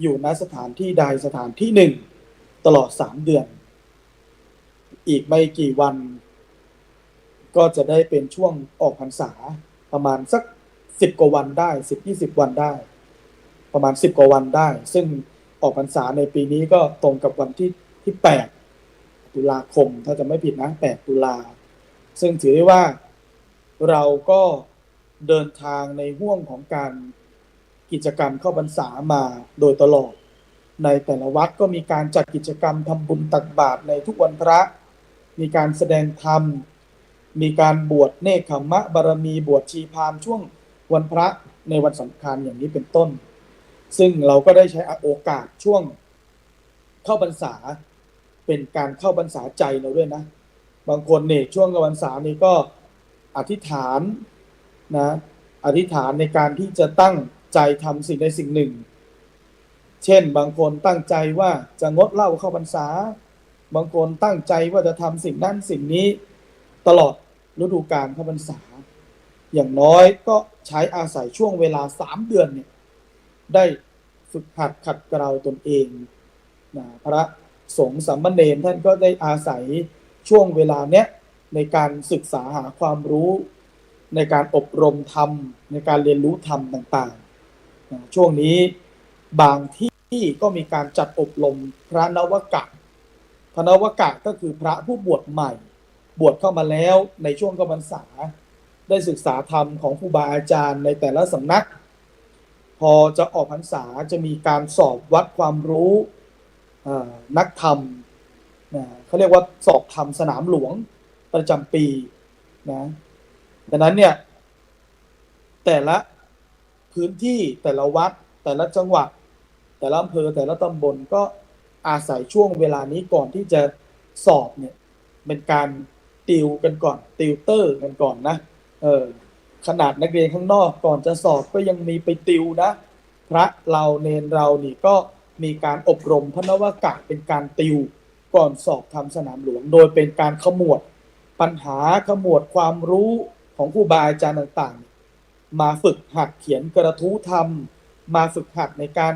อยู่ณสถานที่ใดสถานที่หนึ่งตลอด3 เดือนอีกไม่กี่วันก็จะได้เป็นช่วงออกพรรษาประมาณสัก10 กว่าวันได้10-20 วันได้ประมาณ10 กว่าวันได้ซึ่งออกพรรษาในปีนี้ก็ตรงกับวันที่8 ตุลาคมถ้าจะไม่ผิดนะ8 ตุลาซึ่งถือได้ว่าเราก็เดินทางในห่วงของการกิจกรรมเข้าพรรษามาโดยตลอดในแต่ละวัดก็มีการจัดกิจกรรมทำบุญตักบาตรในทุกวันพระมีการแสดงธรรมมีการบวชเนกขมะบารมีบวชชีพราหมณ์ช่วงวันพระในวันสำคัญอย่างนี้เป็นต้นซึ่งเราก็ได้ใช้โอกาสช่วงเข้าพรรษาเป็นการเข้าพรรษาใจเราด้วยนะบางคนเนี่ยช่วงเข้าพรรษานี้ก็อธิษฐานนะอธิษฐานในการที่จะตั้งใจทำสิ่งใดสิ่งหนึ่งเช่นบางคนตั้งใจว่าจะงดเหล้าเข้าพรรษาบางคนตั้งใจว่าจะทำสิ่งนั้นสิ่งนี้ตลอดฤดูกาลเข้าพรรษาอย่างน้อยก็ใช้อาศัยช่วงเวลา3 เดือนเนี่ยได้ฝึกหัดขัดเกลาตนเองนะพระสงฆ์สามเณรท่านก็ได้อาศัยช่วงเวลาเนี้ยในการศึกษาหาความรู้ในการอบรมธรรมในการเรียนรู้ธรรมต่างๆนะช่วงนี้บางที่ก็มีการจัดอบรมพระนวกะพระนวกะก็คือพระผู้บวชใหม่บวชเข้ามาแล้วในช่วงเข้าพรรษาได้ศึกษาธรรมของครูบาอาจารย์ในแต่ละสำนักพอจะออกพรรษาจะมีการสอบวัดความรู้นักธรรมเขาเรียกว่าสอบธรรมสนามหลวงประจำปีนะดังนั้นเนี่ยแต่ละพื้นที่แต่ละวัดแต่ละจังหวัดแต่ละอำเภอแต่ละตำบลก็อาศัยช่วงเวลานี้ก่อนที่จะสอบเนี่ยเป็นการติวกันก่อนติวเตอร์กันก่อนนะขนาดนักเรียนข้างนอกก่อนจะสอบก็ยังมีไปติวนะพระเราเนรเรานี่ก็มีการอบรมพระนวกะเป็นการติวก่อนสอบทำสนามหลวงโดยเป็นการขมวดปัญหาขมวดความรู้ของครูบาอาจารย์ต่างๆมาฝึกหัดเขียนกระทู้ธรรมมาฝึกหัดในการ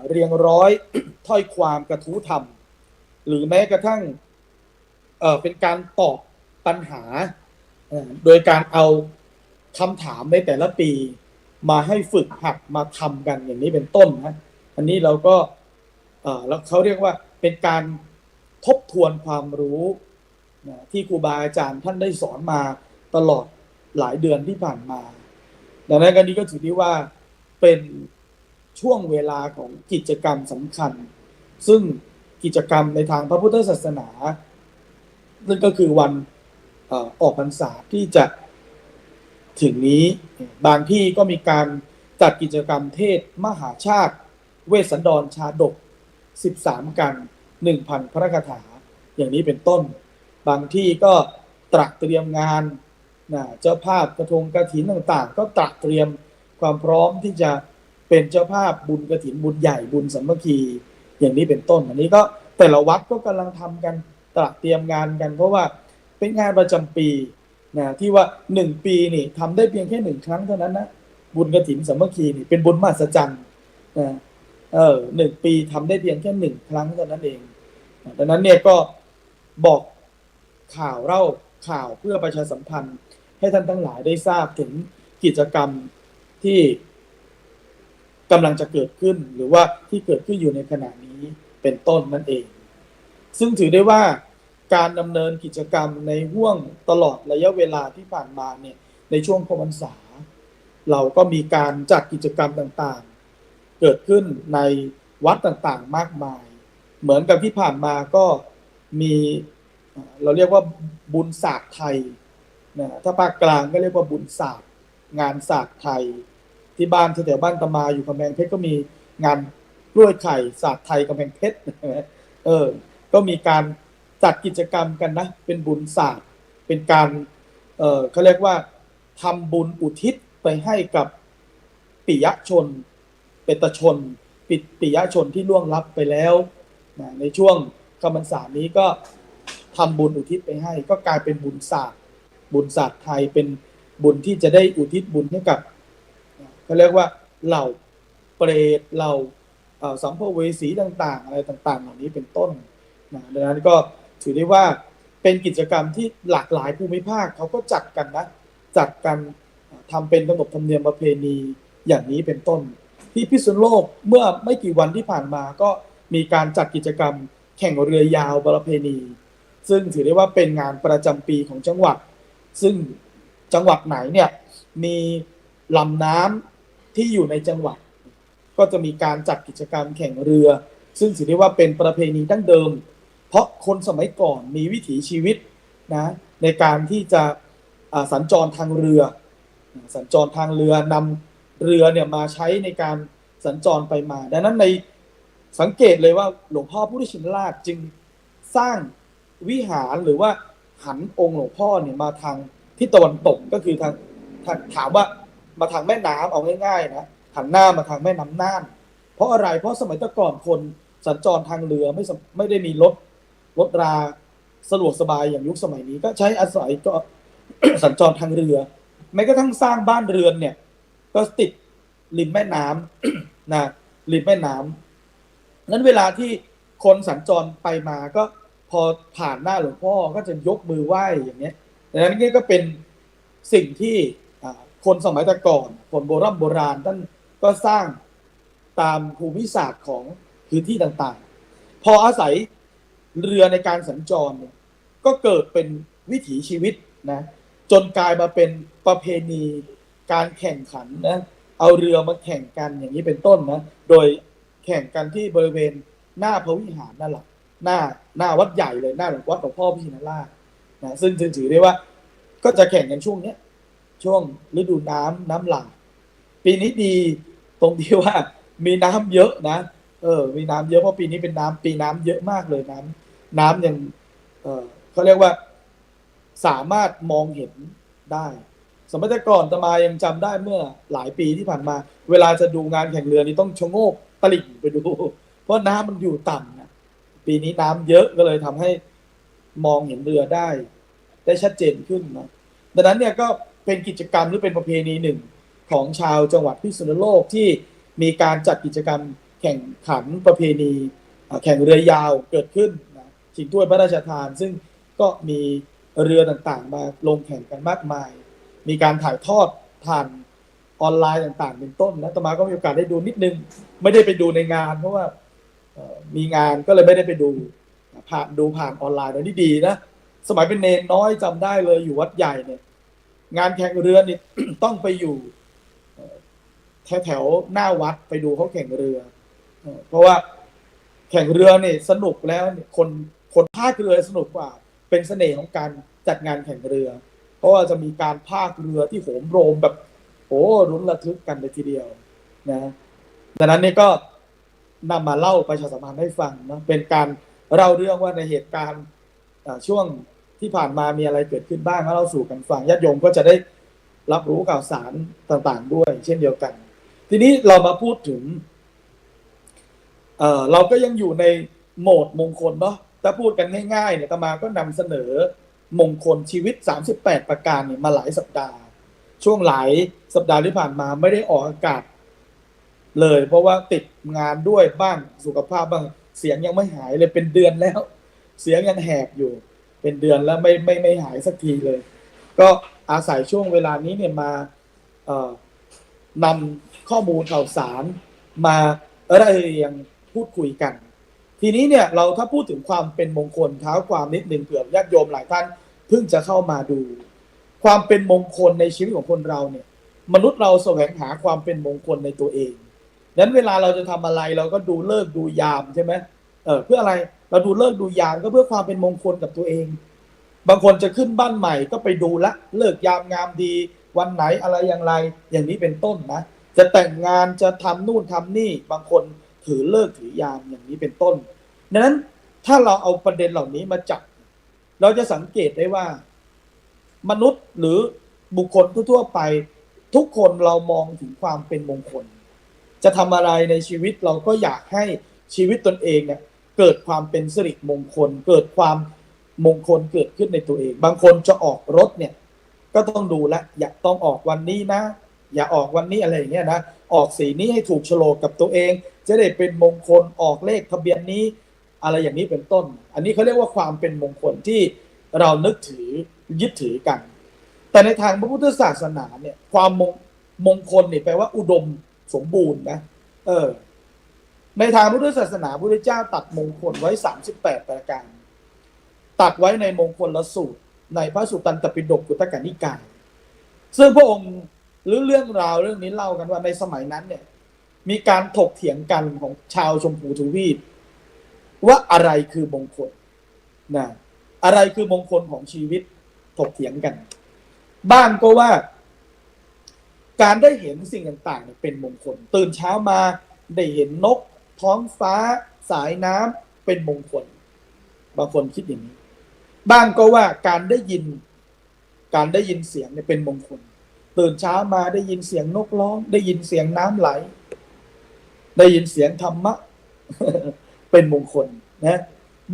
เรียงร้อยถ้อยความกระทู้ธรรมหรือแม้กระทั่งเป็นการตอบปัญหาโดยการเอาคำถามในแต่ละปีมาให้ฝึกหัดมาทำกันอย่างนี้เป็นต้นนะอันนี้เราก็แล้วเขาเรียกว่าเป็นการทบทวนความรู้ที่ครูบาอาจารย์ท่านได้สอนมาตลอดหลายเดือนที่ผ่านมาดังนั้นกันนี้ก็ถือที่ว่าเป็นช่วงเวลาของกิจกรรมสำคัญซึ่งกิจกรรมในทางพระพุทธศาสนานั่นก็คือวันออกพรรษาที่จะถึงนี้บางที่ก็มีการจัดกิจกรรมเทศมหาชาติเวสสันดรชาดก13 กัน 1,000 พระคาถาอย่างนี้เป็นต้นบางที่ก็ตระเตรียมงานเจ้าภาพกระทงกฐินต่างๆก็ตระเตรียมความพร้อมที่จะเป็นเจ้าภาพบุญกฐินบุญใหญ่บุญสามัคคีอย่างนี้เป็นต้นอันนี้ก็แต่ละวัดก็กำลังทำกันตระเตรียมงานกันเพราะว่าเป็นงานประจำปีที่ว่า1 ปีนี่ทำได้เพียงแค่1 ครั้งเท่านั้นนะบุญกฐินสามัคคีนี่เป็นบุญมหัศจรรย์1 ปีทำได้เพียงแค่1 ครั้งเท่านั้นเองดังนั้นเนี่ยก็บอกข่าวเล่าข่าวเพื่อประชาสัมพันธ์ให้ท่านทั้งหลายได้ทราบถึงกิจกรรมที่กำลังจะเกิดขึ้นหรือว่าที่เกิดขึ้นอยู่ในขณะนี้เป็นต้นนั่นเองซึ่งถือได้ว่าการดำเนินกิจกรรมในห่วงตลอดระยะเวลาที่ผ่านมาเนี่ยในช่วงเข้าพรรษาเราก็มีการจัดกิจกรรมต่างๆเกิดขึ้นในวัดต่างๆมากมายเหมือนกับที่ผ่านมาก็มีเราเรียกว่าบุญศาสตร์ไทยถ้าภาคกลางก็เรียกว่าบุญศาสตร์งานศาสตร์ไทยที่บ้านแถวบ้านตะมาอยู่กำแพงเพชรก็มีงานกล้วยไข่ศาสตร์ไทยกำแพงเพชรก็มีการจัดกิจกรรมกันนะเป็นบุญศาสตร์เป็นการเขาเรียกว่าทำบุญอุทิศไปให้กับปิยชนเปตชนปิยชนที่ล่วงลับไปแล้วในช่วงเข้าพรรษานี้ก็ทำบุญอุทิศไปให้ก็กลายเป็นบุญศาสตร์ไทยเป็นบุญที่จะได้อุทิศบุญให้กับเขาเรียกว่าเหล่าเปรตเหล่า สัมภเวสีต่างๆอะไรต่างๆเหล่านี้เป็นต้นนะดังนั้นก็ถือได้ว่าเป็นกิจกรรมที่หลากหลายภูมิภาคเขาก็จัดกันนะจัดกันทำเป็นขนบธรรมเนียมประเพณีอย่างนี้เป็นต้นที่พิษณุโลกเมื่อไม่กี่วันที่ผ่านมาก็มีการจัดกิจกรรมแข่งเรือยาวประเพณีซึ่งถือได้ว่าเป็นงานประจำปีของจังหวัดซึ่งจังหวัดไหนเนี่ยมีลำน้ำที่อยู่ในจังหวัดก็จะมีการจัดกิจกรรมแข่งเรือซึ่งถือได้ว่าเป็นประเพณีดั้งเดิมเพราะคนสมัยก่อนมีวิถีชีวิตนะในการที่จะสัญจรทางเรือสัญจรทางเรือนำเรือเนี่ยมาใช้ในการสัญจรไปมาดังนั้นในสังเกตเลยว่าหลวงพ่อพุทธชินราชจึงสร้างวิหารหรือว่าหันองค์หลวงพ่อเนี่ยมาทางทิศตะวันตกก็คือทางถามว่ามาทางแม่น้ำเอาง่ายๆนะหันหน้ามาทางแม่น้ำน่านเพราะอะไรเพราะสมัยก่อนคนสัญจรทางเรือไม่ได้มีรถราสะดวกสบายอย่างยุคสมัยนี้ก็ใช้อาศัยก็ สัญจรทางเรือแม้กระทั่งสร้างบ้านเรือนเนี่ยก็ติดริมแม่น้ำ นะริมแม่น้ำนั้นเวลาที่คนสัญจรไปมาก็พอผ่านหน้าหลวงพ่อก็จะยกมือไหว้อย่างเนี้ยดังนั้นนี่ก็เป็นสิ่งที่คนสมัยแต่ก่อนคนโบราณท่านก็สร้างตามภูมิศาสตร์ของพื้นที่ต่างๆพออาศัยเรือในการสัญจรเนี่ยก็เกิดเป็นวิถีชีวิตนะจนกลายมาเป็นประเพณีการแข่งขันนะเอาเรือมาแข่งกันอย่างนี้เป็นต้นนะโดยแข่งกันที่บริเวณหน้าพระวิหารนั่นแหละหน้าวัดใหญ่เลยหน้าวัดหลวงพ่อพิชินราชนะซึ่งถือได้ว่าก็จะแข่งกันช่วงนี้ช่วงฤดูน้ำหลากปีนี้ดีตรงที่ว่ามีน้ำเยอะนะมีน้ำเยอะเพราะปีนี้เป็นปีน้ำเยอะมากเลยน้ำยังเขาเรียกว่าสามารถมองเห็นได้สมัยก่อนอาตมายังจำได้เมื่อหลายปีที่ผ่านมาเวลาจะดูงานแข่งเรือนี่ต้องชะโงกตลิ่งไปดูเพราะน้ำมันอยู่ต่ำนะปีนี้น้ำเยอะก็เลยทำให้มองเห็นเรือได้ชัดเจนขึ้นนะดังนั้นเนี่ยก็เป็นกิจกรรมหรือเป็นประเพณีหนึ่งของชาวจังหวัดพิษณุโลกที่มีการจัดกิจกรรมแข่งขันประเพณีแข่งเรือยาวเกิดขึ้นนะชิงถ้วยพระราชทานซึ่งก็มีเรือต่างๆมาลงแข่งกันมากมายมีการถ่ายทอดผ่านออนไลน์ต่างๆเป็นต้นนะอาตมาก็มีโอกาสได้ดูนิดนึงไม่ได้ไปดูในงานเพราะว่ามีงานก็เลยไม่ได้ไปดูผ่านออนไลน์แล้วนี่ดีนะสมัยเป็นเนนน้อยจำได้เลยอยู่วัดใหญ่เนี่ยงานแข่งเรือนี่ ต้องไปอยู่แถวหน้าวัดไปดูเขาแข่งเรือเพราะว่าแข่งเรือเนี่ยสนุกแล้วคนพากเรือสนุกกว่าเป็นเสน่ห์ของการจัดงานแข่งเรือเพราะว่าจะมีการพากเรือที่โหมโรงแบบโอ้รุนระทึกกันเลยทีเดียวนะดังนั้นนี่ก็นำมาเล่าประชาสัมพันธ์ให้ฟังนะเป็นการเล่าเรื่องว่าในเหตุการณ์ช่วงที่ผ่านมามีอะไรเกิดขึ้นบ้างแล้วเราสู่กันฟังญาติโยมก็จะได้รับรู้ข่าวสารต่างๆด้วยเช่นเดียวกันทีนี้เรามาพูดถึงเราก็ยังอยู่ในโหมดมงคลเนาะถ้าพูดกันง่ายๆเนี่ยอาตมาก็นำเสนอมงคลชีวิต38ประการเนี่ยมาหลายสัปดาห์ช่วงหลายสัปดาห์ที่ผ่านมาไม่ได้ออกอากาศเลยเพราะว่าติดงานด้วยบ้างสุขภาพบ้างเสียงยังไม่หายเลยเป็นเดือนแล้วเสียงยังแหบอยู่เป็นเดือนแล้วไม่หายสักทีเลยก็อาศัยช่วงเวลานี้เนี่ยมานำข้อมูลข่าวสารมาเรียงพูดคุยกันทีนี้เนี่ยเราถ้าพูดถึงความเป็นมงคลเท้าความนิดหนึ่งเผื่อญาติโยมหลายท่านเพิ่งจะเข้ามาดูความเป็นมงคลในชีวิตของคนเราเนี่ยมนุษย์เราแสวงหาความเป็นมงคลในตัวเองดังนั้นเวลาเราจะทำอะไรเราก็ดูฤกษ์ดูยามใช่ไหมเพื่ออะไรเราดูฤกษ์ดูยามก็เพื่อความเป็นมงคลกับตัวเองบางคนจะขึ้นบ้านใหม่ก็ไปดูละฤกษ์ยามงามดีวันไหนอะไรอย่างไรอย่างนี้เป็นต้นนะจะแต่งงานจะทำนู่นทำนี่บางคนถือฤกษ์ถือยามอย่างนี้เป็นต้นดังนั้นถ้าเราเอาประเด็นเหล่านี้มาจับเราจะสังเกตได้ว่ามนุษย์หรือบุคคลทั่วไปทุกคนเรามองถึงความเป็นมงคลจะทำอะไรในชีวิตเราก็อยากให้ชีวิตตนเองเนี่ยเกิดความเป็นสิริมงคลเกิดความมงคลเกิดขึ้นในตัวเองบางคนจะออกรถเนี่ยก็ต้องดูแลอย่าต้องออกวันนี้นะอย่าออกวันนี้อะไรอย่างเงี้ยนะออกสีนี้ให้ถูกโฉลกกับตัวเอง จะได้เป็นมงคลออกเลขทะเบียนนี้อะไรอย่างนี้เป็นต้นอันนี้เขาเรียกว่าความเป็นมงคลที่เรานึกถือยึดถือกันแต่ในทางพระพุทธศาสนาเนี่ยความมงคลเนี่ยแปลว่าอุดมสมบูรณ์นะในทางพุทธศาสนาพระพุทธเจ้าตัดมงคลไว้38ประการตัดไว้ในมงคลละสูตรในพระสุตตันตปิฎกขุตกนิกายซึ่งพระองค์หรือเรื่องราวเรื่องนี้เล่ากันว่าในสมัยนั้นเนี่ยมีการถกเถียงกันของชาวชมพูทวีปว่าอะไรคือมงคลนะอะไรคือมงคลของชีวิตถกเถียงกันบ้างก็ว่าการได้เห็นสิ่งต่างๆเป็นมงคลตื่นเช้ามาได้เห็นนกท้องฟ้าสายน้ำเป็นมงคลบางคนคิดอย่างนี้บ้างก็ว่าการได้ยินเสียงเนี่ยเป็นมงคลตื่นเช้ามาได้ยินเสียงนกร้องได้ยินเสียงน้ำไหลได้ยินเสียงธรรมะ เป็นมงคลนะ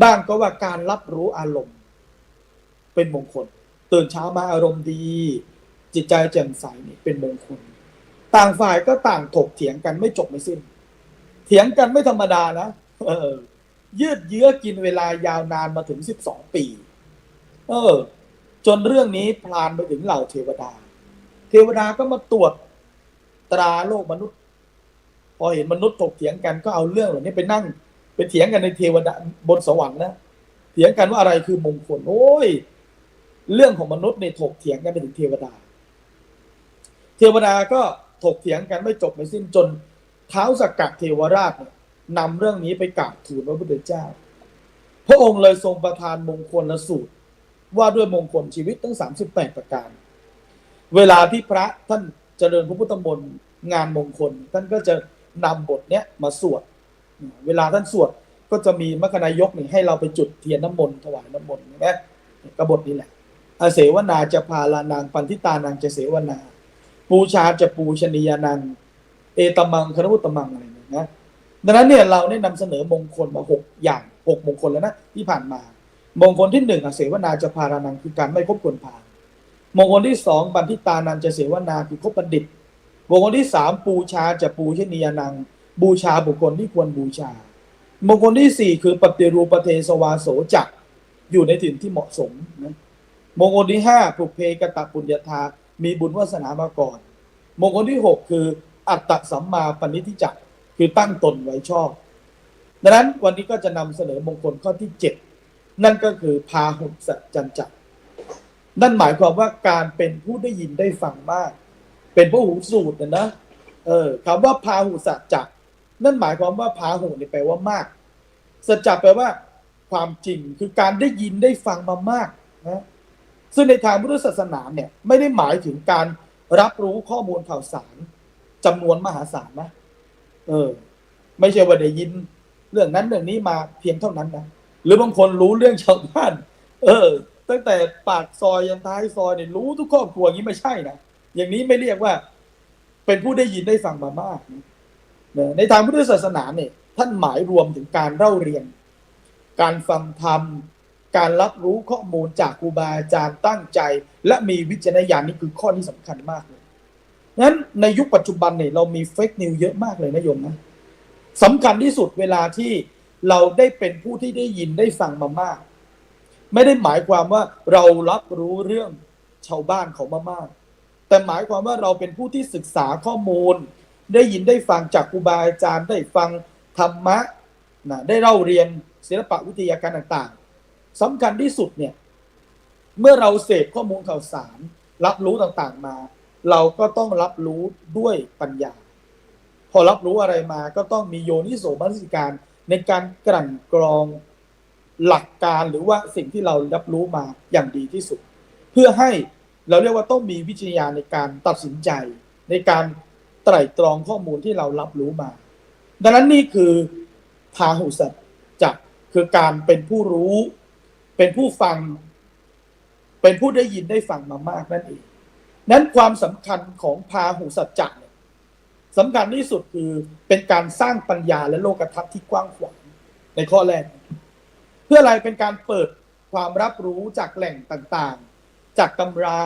บ้างก็ว่าการรับรู้อารมณ์เป็นมงคลตื่นเช้ามาอารมณ์ดีจิตใจแจ่มใสนี่เป็นมงคลต่างฝ่ายก็ต่างถกเถียงกันไม่จบไม่สิ้นเถียงกันไม่ธรรมดานะยืดเยื้อกินเวลายาวนานมาถึง12 ปีจนเรื่องนี้พลานไปถึงเหล่าเทวดาก็มาตรวจตราโลกมนุษย์พอเห็นมนุษย์ถกเถียงกันก็เอาเรื่องเหล่านี้ไปนั่งไปเถียงกันในเทวดาบนสวรรค์นะเถียงกันว่าอะไรคือมงคลโอ้ยเรื่องของมนุษย์เนี่ยถกเถียงกันไปถึงเทวดาก็ถกเถียงกันไม่จบไม่สิ้นจนท้าวสักกะเทวราชนำเรื่องนี้ไปกราบทูลพระพุทธเจ้าพระองค์เลยทรงประทานมงคลละสูตรว่าด้วยมงคลชีวิตทั้ง38ประการเวลาที่พระท่านเจริญพระพุทธมนต์งานมงคลท่านก็จะนำบทเนี้ยมาสวดเวลาท่านสวดก็จะมีมรคนายกนี่ให้เราไปจุดเทียนน้ำมนต์ถวายน้ำมนต์นะกบฏนี้แหละอาเสวนาจะพาลานางปันทิตานางจะเสวนาปูชาจะปูชนียานังเอตมังคณวุตมังอะไรนะดังนั้นเนี่ยเราได้นำเสนอมงคลมา6อย่าง6มงคลแล้วนะที่ผ่านมามงคลที่1อาเสวนาจะพาลานังคือการไม่คบคนพาลมงคลที่2ปันทิตานันจะเสวนาคือคบบัณฑิตมงคลที่3ปูชาจะปูชนียานังบูชาบุคคลที่ควรบูชามงคลที่4คือปฏิรูปเทสวาโสจักอยู่ในถิ่นที่เหมาะสมนะมงคลที่5ปุเพกตปุญญาธามีบุญวาสนามาก่อนมงคลที่6คืออัตตสัมมาปณิธิจักคือตั้งตนไว้ชอบดังนั้นวันนี้ก็จะนำเสนอมงคลข้อที่7นั่นก็คือพาหุสัจจันจักนั่นหมายความว่าการเป็นผู้ได้ยินได้ฟังมากเป็นพหูสูตรนะคำว่าพาหุสัจจักนั่นหมายความว่าพาหุนี่แปลว่ามากสัจจะแปลว่าความจริงคือการได้ยินได้ฟังมามากนะซึ่งในทางพุทธศาสนาเนี่ยไม่ได้หมายถึงการรับรู้ข้อมูลข่าวสารจำนวนมหาศาลนะไม่ใช่ว่าได้ยินเรื่องนั้นเรื่องนี้มาเพียงเท่านั้นนะหรือบางคนรู้เรื่องชาวบ้านตั้งแต่ปากซอยยันท้ายซอยเนี่ยรู้ทุกครอบครัวอย่างนี้ไม่ใช่นะอย่างนี้ไม่เรียกว่าเป็นผู้ได้ยินได้ฟังมามากในทางพุทธศาสนาเนี่ยท่านหมายรวมถึงการเล่าเรียนการฟังธรรมการรับรู้ข้อมูลจากครูบาอาจารย์ตั้งใจและมีวิจารณญาณนี่คือข้อที่สำคัญมากเลยงั้นในยุคปัจจุบันเนี่ยเรามีเฟกนิวเยอะมากเลยนะโยมนะสำคัญที่สุดเวลาที่เราได้เป็นผู้ที่ได้ยินได้ฟังมามากไม่ได้หมายความว่าเรารับรู้เรื่องชาวบ้านเขามามากแต่หมายความว่าเราเป็นผู้ที่ศึกษาข้อมูลได้ยินได้ฟังจากครูบาอาจารย์ได้ฟังธรรมะได้เล่าเรียนศิลปะวิทยาการต่างๆสำคัญที่สุดเนี่ยเมื่อเราเสพข้อมูลข่าวสารรับรู้ต่างๆมาเราก็ต้องรับรู้ด้วยปัญญาพอรับรู้อะไรมาก็ต้องมีโยนิโสมนสิการในการกลั่นกรองหลักการหรือว่าสิ่งที่เรารับรู้มาอย่างดีที่สุดเพื่อให้เราเรียกว่าต้องมีวิจารณญาณในการตัดสินใจในการไตร่ตรองข้อมูลที่เรารับรู้มาดังนั้นนี่คือพาหุสัจจะคือการเป็นผู้รู้เป็นผู้ฟังเป็นผู้ได้ยินได้ฟังมามากนั่นเองนั้นความสำคัญของพาหุสัจจะสำคัญที่สุดคือเป็นการสร้างปัญญาและโลกทัศน์ที่กว้างขวางในข้อแรกเพื่ออะไรเป็นการเปิดความรับรู้จากแหล่งต่างๆจากตำรา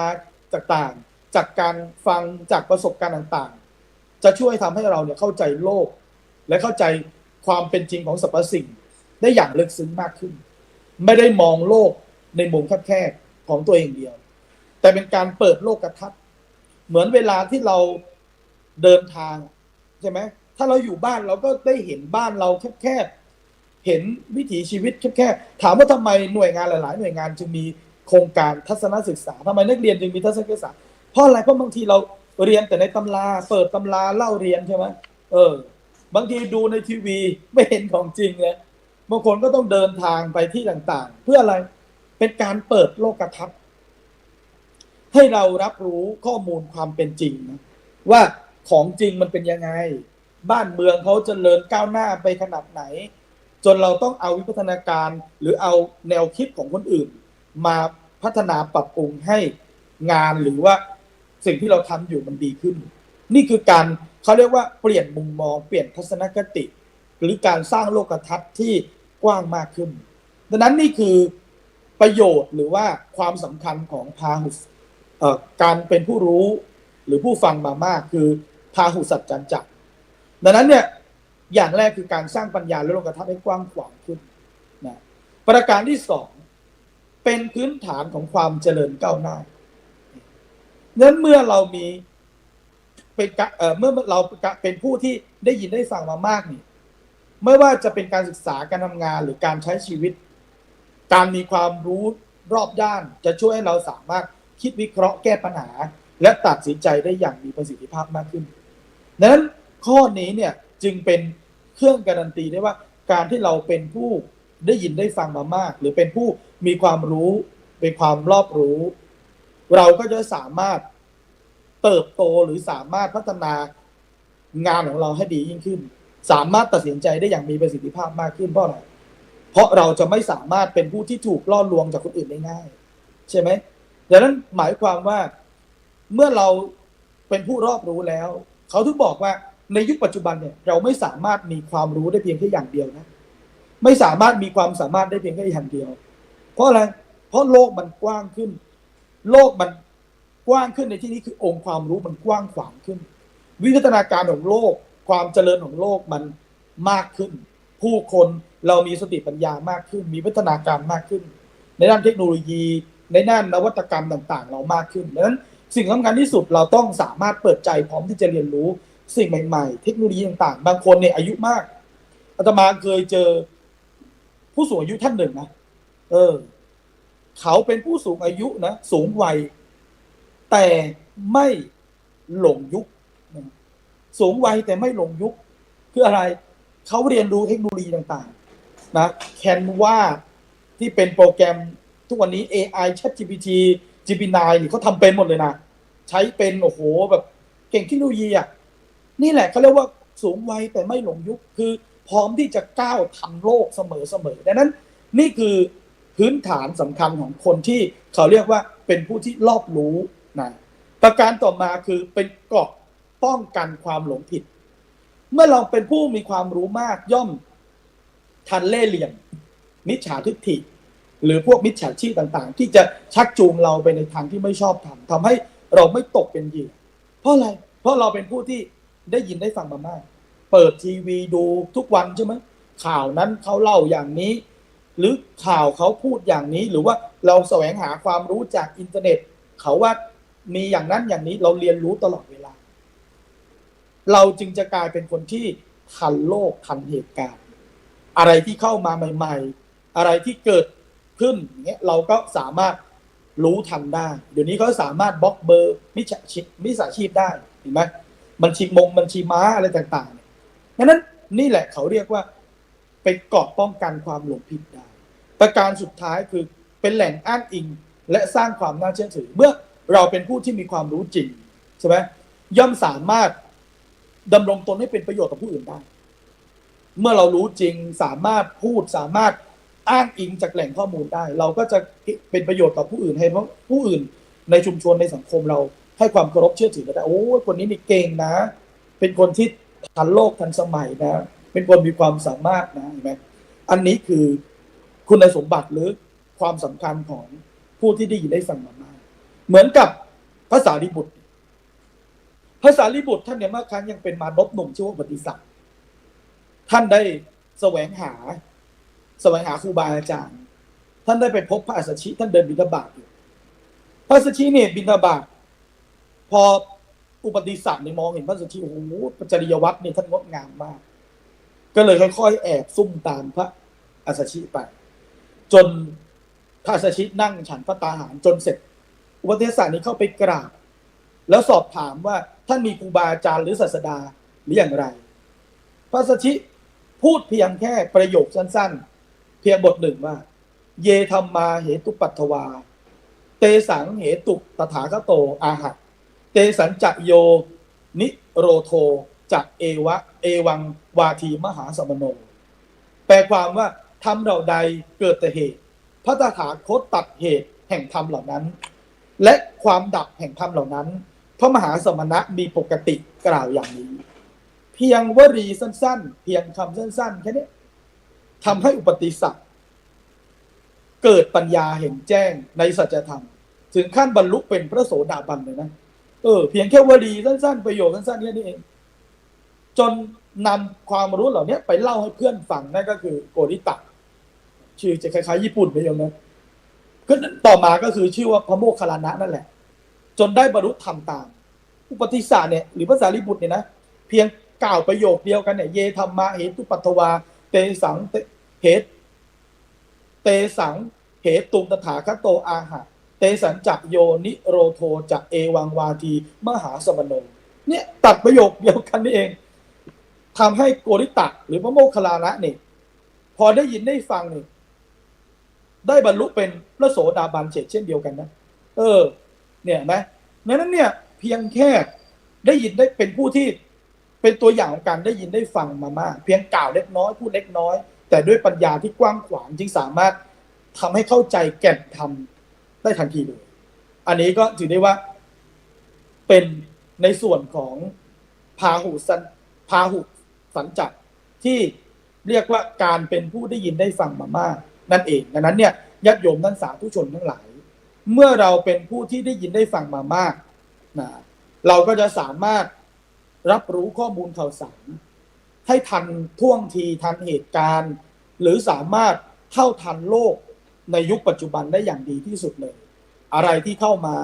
ต่างๆจากการฟังจากประสบการณ์ต่างๆจะช่วยทำให้เราเนี่ยเข้าใจโลก และเข้าใจความเป็นจริงของสรรพสิ่งได้อย่างลึกซึ้งมากขึ้นไม่ได้มองโลกในมุมแคบๆของตัวเองเดียวแต่เป็นการเปิดโลกทัศน์เหมือนเวลาที่เราเดินทางใช่ไหมถ้าเราอยู่บ้านเราก็ได้เห็นบ้านเราแคบๆเห็นวิถีชีวิตแคบๆถามว่าทำไมหน่วยงานหลายๆหน่วยงานจึงมีโครงการทัศนศึกษาทำไมนักเรียนจึงมีทัศนศึกษาเพราะอะไรเพราะบางทีเราเรียนแต่ในตำราเปิดตำราเล่าเรียนใช่ไหมบางทีดูในทีวีไม่เห็นของจริงเลยบางคนก็ต้องเดินทางไปที่ต่างๆเพื่ออะไรเป็นการเปิดโลกทัศน์ให้เรารับรู้ข้อมูลความเป็นจริงนะว่าของจริงมันเป็นยังไงบ้านเมืองเขาเจริญก้าวหน้าไปขนาดไหนจนเราต้องเอาวิวัฒนาการหรือเอาแนวคิดของคนอื่นมาพัฒนาปรับปรุงให้งานหรือว่าสิ่งที่เราทำอยู่มันดีขึ้นนี่คือการเขาเรียกว่าเปลี่ยนมุมมองเปลี่ยนทัศนคติหรือการสร้างโลกทัศน์ที่กว้างมากขึ้นดังนั้นนี่คือประโยชน์หรือว่าความสำคัญของพาหุการเป็นผู้รู้หรือผู้ฟังมามากคือพาหุสัจจัญจะดังนั้นเนี่ยอย่างแรกคือการสร้างปัญญาและโลกทัศน์ให้กว้างขวางขึ้นนะประการที่สองเป็นพื้นฐานของความเจริญก้าวหน้านั้นเมื่อเรามีเป็นเมื่อเราเป็นผู้ที่ได้ยินได้ฟังมามากนี่ไม่ว่าจะเป็นการศึกษาการทำงานหรือการใช้ชีวิตการมีความรู้รอบด้านจะช่วยให้เราสามารถคิดวิเคราะห์แก้ปัญหาและตัดสินใจได้อย่างมีประสิทธิภาพมากขึ้นดังนั้นข้อนี้เนี่ยจึงเป็นเครื่องการันตีได้ว่าการที่เราเป็นผู้ได้ยินได้ฟังมามากหรือเป็นผู้มีความรู้เป็นความรอบรู้เราก็จะสามารถเติบโตหรือสามารถพัฒนางานของเราให้ดียิ่งขึ้นสามารถตัดสินใจได้อย่างมีประสิทธิภาพมากขึ้นเพราะอะไรเพราะเราจะไม่สามารถเป็นผู้ที่ถูกล่อลวงจากคนอื่นได้ง่ายใช่ไหมดังนั้นหมายความว่าเมื่อเราเป็นผู้รอบรู้แล้วเขาถึงบอกว่าในยุคปัจจุบันเนี่ยเราไม่สามารถมีความรู้ได้เพียงแค่อย่างเดียวนะไม่สามารถมีความสามารถได้เพียงแค่อย่างเดียวเพราะอะไรเพราะโลกมันกว้างขึ้นโลกมันกว้างขึ้นในที่นี้คือองค์ความรู้มันกว้างขวางขึ้นวิวัฒนาการของโลกความเจริญของโลกมันมากขึ้นผู้คนเรามีสติปัญญามากขึ้นมีพัฒนาการมากขึ้นในด้านเทคโนโลยีในด้านนวัตกรรมต่างๆเรามากขึ้นดังนั้นสิ่งสำคัญที่สุดเราต้องสามารถเปิดใจพร้อมที่จะเรียนรู้สิ่งใหม่ๆเทคโนโลยีต่างๆบางคนเนี่ยอายุมากอาตมาเคยเจอผู้สูงอายุท่านหนึ่งนะเขาเป็นผู้สูงอายุนะสูงวัยแต่ไม่หลงยุคสูงวัยแต่ไม่หลงยุคคืออะไรเขาเรียนรู้เทคโนโลยีต่างๆนะแคนวาที่เป็นโปรแกรมทุกวันนี้ AI ChatGPT Gemini นี่เขาทำเป็นหมดเลยนะใช้เป็นโอ้โหแบบเก่งเทคโนโลยีอ่ะนี่แหละเขาเรียกว่าสูงวัยแต่ไม่หลงยุคคือพร้อมที่จะก้าวทันโลกเสมอดังนั้นนี่คือพื้นฐานสำคัญของคนที่เขาเรียกว่าเป็นผู้ที่รอบรู้นะประการต่อมาคือเป็นเกราะป้องกันความหลงผิดเมื่อเราเป็นผู้มีความรู้มากย่อมทันเล่ห์เหลี่ยมมิจฉาทิฏฐิหรือพวกมิจฉาชีพต่างๆที่จะชักจูงเราไปในทางที่ไม่ชอบทำให้เราไม่ตกเป็นเหยื่อเพราะอะไรเพราะเราเป็นผู้ที่ได้ยินได้ฟังมามากเปิดทีวีดูทุกวันใช่ไหมข่าวนั้นเขาเล่าอย่างนี้หรือข่าวเขาพูดอย่างนี้หรือว่าเราแสวงหาความรู้จากอินเทอร์เน็ตเขาว่ามีอย่างนั้นอย่างนี้เราเรียนรู้ตลอดเวลาเราจึงจะกลายเป็นคนที่ทันโลกทันเหตุการณ์อะไรที่เข้ามาใหม่ๆอะไรที่เกิดขึ้นอย่างเงี้ยเราก็สามารถรู้ทันได้เดี๋ยวนี้เขาสามารถบล็อกเบอร์มิจฉาชีพได้เห็นไหมบัญชีม้าอะไรต่างๆเนี่ยดังนั้นนี่แหละเขาเรียกว่าเป็นเกราะป้องกันความหลงผิดได้ประการสุดท้ายคือเป็นแหล่งอ้างอิงและสร้างความน่าเชื่อถือเมื่อเราเป็นผู้ที่มีความรู้จริงใช่ไหมย่อมสามารถดำรงตนให้เป็นประโยชน์กับผู้อื่นได้เมื่อเรารู้จริงสามารถพูดสามารถอ้างอิงจากแหล่งข้อมูลได้เราก็จะเป็นประโยชน์กับผู้อื่นให้เพราะผู้อื่นในชุมชนในสังคมเราให้ความเคารพเชื่อถือได้โอ้คนนี้นี่เก่งนะเป็นคนที่ทันโลกทันสมัยนะเป็นคนมีความสามารถนะเห็นไหมอันนี้คือคุณสมบัติหรือความสำคัญของผู้ที่ได้ยินได้ฟังมามากเหมือนกับพระสารีบุตรท่านเนี่ยเมื่อครั้งยังเป็นมารดหนุ่มชื่อว่าปฏิสัตว์ ท่านได้แสวงหาครูบาอาจารย์ท่านได้ไปพบพระอัสสชิท่านเดินบิณฑบาตอยู่พระอัสสชิเนี่ยบิณฑบาตพออุปติสสะเนี่ยมองเห็นพระอัสสชิโอ้โหจริยวัตรเนี่ยท่านงดงามมากก็เลยค่อยๆแอบซุ่มตามพระอัสสชิไปจนพระอัสสชินั่งฉันพระตาหารจนเสร็จอุปติสสะนี้เข้าไปกราบแล้วสอบถามว่าท่านมีครูบาอาจารย์หรือศาสดาหรืออย่างไรพระอัสสชิพูดเพียงแค่ประโยคสั้นๆเพียงบทหนึ่งว่าเยธัมมาเหตุปัตถวาเตสังเหตุตถาคโตอาหะเตสัญจโยนิโรโทจักเอวังวาทีมหาสมโนแปลความว่าธรรมเหล่าใดเกิดแต่เหตุพระตถาคตตัดเหตุแห่งธรรมเหล่านั้นและความดับแห่งธรรมเหล่านั้นพระมหาสมณะมีปกติกล่าวอย่างนี้เพียงวลีสั้นๆเพียงคำสั้นๆแค่นี้ทำให้อุปติสสะเกิดปัญญาเห็นแจ้งในสัจธรรมถึงขั้นบรรลุเป็นพระโสดาบันเลยนะเพียงแค่วลีสั้นๆประโยคสั้นๆแค่นี้เองจนนำความรู้เหล่านี้ไปเล่าให้เพื่อนฟังนั่นก็คือโกริตะชื่อจะคล้ายๆญี่ปุ่นไปอย่างนั้นก็ต่อมาก็คือชื่อว่าพระโมคคัลลานะนั่นแหละจนได้บรรลุธรรมตามอุปติสสะเนี่ยหรือภาษาลิบุตรเนี่ยนะเพียงกล่าวประโยคเดียวกันเนี่ยเยธัมมาเหตุปัตถวาเตสังเหตุตถาคโตอาหะเตสัญจโยนิโรโทจักเอวังวาทีมหาสมโนเนี่ยตัดประโยคเดียวกันนี่เองทำให้โกริตะหรือพระโมคคัลลานะเนี่ยพอได้ยินได้ฟังเนี่ยได้บรรลุเป็นพระโสดาบันเช่นเดียวกันนะเนี่ยไหมนั้นเนี่ยเพียงแค่ได้ยินได้เป็นผู้ที่เป็นตัวอย่างของการได้ยินได้ฟังมามากเพียงกล่าวเล็กน้อยพูดเล็กน้อยแต่ด้วยปัญญาที่กว้างขวางจึงสามารถทำให้เข้าใจแก่นธรรมได้ทันทีเลยอันนี้ก็ถือได้ว่าเป็นในส่วนของพาหุสัญจักที่เรียกว่าการเป็นผู้ได้ยินได้ฟังมามากนั่นเองดังนั้นเนี่ยญาติโยมท่านสาธุชนทั้งหลายเมื่อเราเป็นผู้ที่ได้ยินได้ฟังมามากนะเราก็จะสามารถรับรู้ข้อมูลข่าวสารให้ทันท่วงทีทันเหตุการณ์หรือสามารถเท่าทันโลกในยุคปัจจุบันได้อย่างดีที่สุดเลยอะไรที่เข้ามา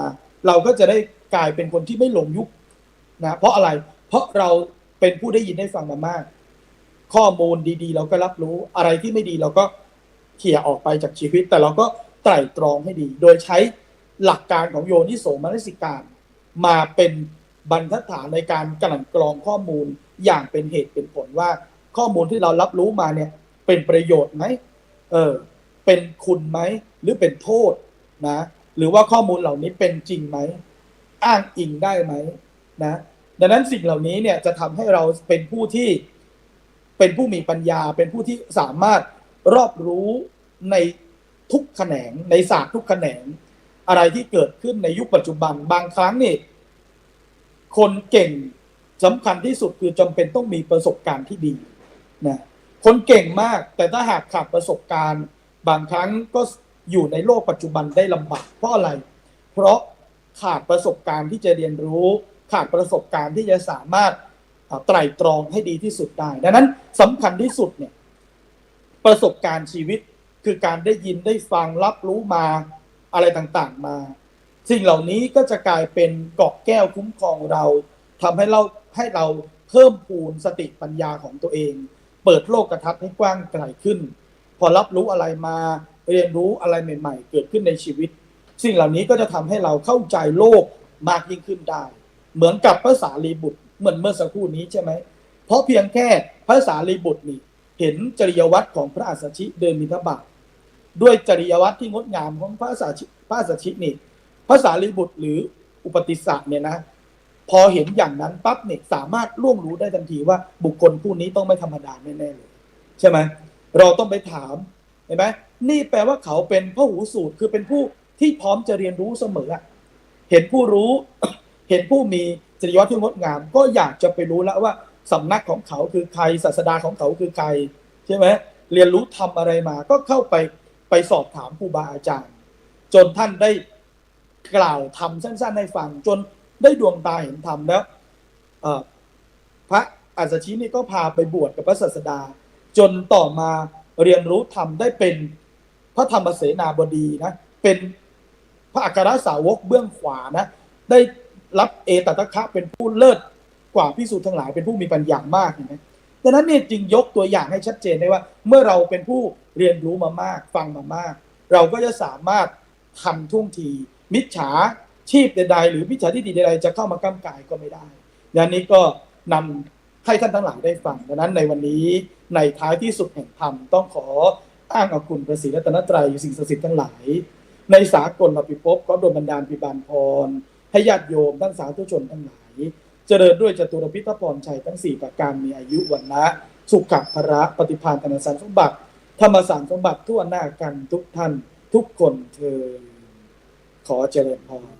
เราก็จะได้กลายเป็นคนที่ไม่หลงยุคนะเพราะอะไรเพราะเราเป็นผู้ได้ยินได้ฟังมามากข้อมูลดีๆเราก็รับรู้อะไรที่ไม่ดีเราก็เขี่ยออกไปจากชีวิตแต่เราก็ไตร่ตรองให้ดีโดยใช้หลักการของโยนิโสมนสิการมาเป็นบรรทัดฐานในการกลั่นกรองข้อมูลอย่างเป็นเหตุเป็นผลว่าข้อมูลที่เรารับรู้มาเนี่ยเป็นประโยชน์ไหมเป็นคุณไหมหรือเป็นโทษนะหรือว่าข้อมูลเหล่านี้เป็นจริงไหมอ้างอิงได้ไหมนะดังนั้นสิ่งเหล่านี้เนี่ยจะทำให้เราเป็นผู้ที่เป็นผู้มีปัญญาเป็นผู้ที่สามารถรอบรู้ในทุกแขนงในศาสตร์ทุกแขนงอะไรที่เกิดขึ้นในยุคปัจจุบันบางครั้งนี่คนเก่งสำคัญที่สุดคือจำเป็นต้องมีประสบการณ์ที่ดีนะคนเก่งมากแต่ถ้าหากขาดประสบการณ์บางครั้งก็อยู่ในโลกปัจจุบันได้ลำบากเพราะอะไรเพราะขาดประสบการณ์ที่จะเรียนรู้ขาดประสบการณ์ที่จะสามารถไตร่ตรองให้ดีที่สุดได้ดังนั้นสำคัญที่สุดเนี่ยประสบการณ์ชีวิตคือการได้ยินได้ฟังรับรู้มาอะไรต่างๆมาสิ่งเหล่านี้ก็จะกลายเป็นเกราะแก้วคุ้มครองเราทำให้เราเพิ่มพูนสติปัญญาของตัวเองเปิดโลกทัศน์ให้กว้างไกลขึ้นพอรับรู้อะไรมาเรียนรู้อะไรใหม่ๆเกิดขึ้นในชีวิตสิ่งเหล่านี้ก็จะทำให้เราเข้าใจโลกมากยิ่งขึ้นได้เหมือนกับพระสารีบุตรเหมือนเมื่อสักครู่นี้ใช่ไหมเพราะเพียงแค่พระสารีบุตรนี่เห็นจริยวัตรของพระอัสสชิเดินบิณฑบาตด้วยจริยวัตรที่งดงามของพระอัสสชินี่พระสารีบุตรหรืออุปติสสะเนี่ยนะพอเห็นอย่างนั้นปั๊บเนี่ยสามารถล่วงรู้ได้ทันทีว่าบุคคลผู้นี้ต้องไม่ธรรมดาแน่ๆเลยใช่ไหมเราต้องไปถามเห็นไหมนี่แปลว่าเขาเป็นพหูสูตรคือเป็นผู้ที่พร้อมจะเรียนรู้เสมอเห็นผู้รู้ เห็นผู้มีจริยวัตรที่งดงามก็อยากจะไปรู้แล้วว่าสำนักของเขาคือใครศาสดาของเขาคือใครใช่ไหมเรียนรู้ทำอะไรมาก็เข้าไปสอบถามครูบาอาจารย์จนท่านได้กล่าวธรรมสั้นๆให้ฟังจนได้ดวงตาเห็นธรรมแล้วพระอ อัศชีนี่ก็พาไปบวชกับพระศาสดาจนต่อมาเรียนรู้ธรรมได้เป็นพระธรรมเสนาบดีนะเป็นพระอัครสาวกเบื้องขวานะได้รับเอตตัคคะเป็นผู้เลิศกว่าภิกษุทั้งหลายเป็นผู้มีปัญญามากเห็นไหมดังนั้นเนี่ยจึงยกตัวอย่างให้ชัดเจนได้ว่าเมื่อเราเป็นผู้เรียนรู้มามากฟังมามากเราก็จะสามารถทำท่วงทีมิจฉาชีพใดๆหรือมิจฉาทิฏฐิใดๆจะเข้ามาก้ำกายก็ไม่ได้ดังนี้ก็นำให้ท่านทั้งหลายได้ฟังดังนั้นในวันนี้ในท้ายที่สุดแห่งธรรมต้องขออ้างเอาคุณพระศรีรัตนตรัยสิ่งศักดิ์สิทธิ์ทั้งหลายในสากลพิภพก็โดยบันดาลปิบานพรให้ญาติโยมทั้งสาธุชนทั้งหลายเจริญด้วยจตุรพิทพรชัยทั้ง4ประการมีอายุวรรณะสุขภระปฏิภาณธนสารสมบัติธรรมสารสมบัติทั่วหน้ากันทุกท่านทุกคนเธอขอเจริญพร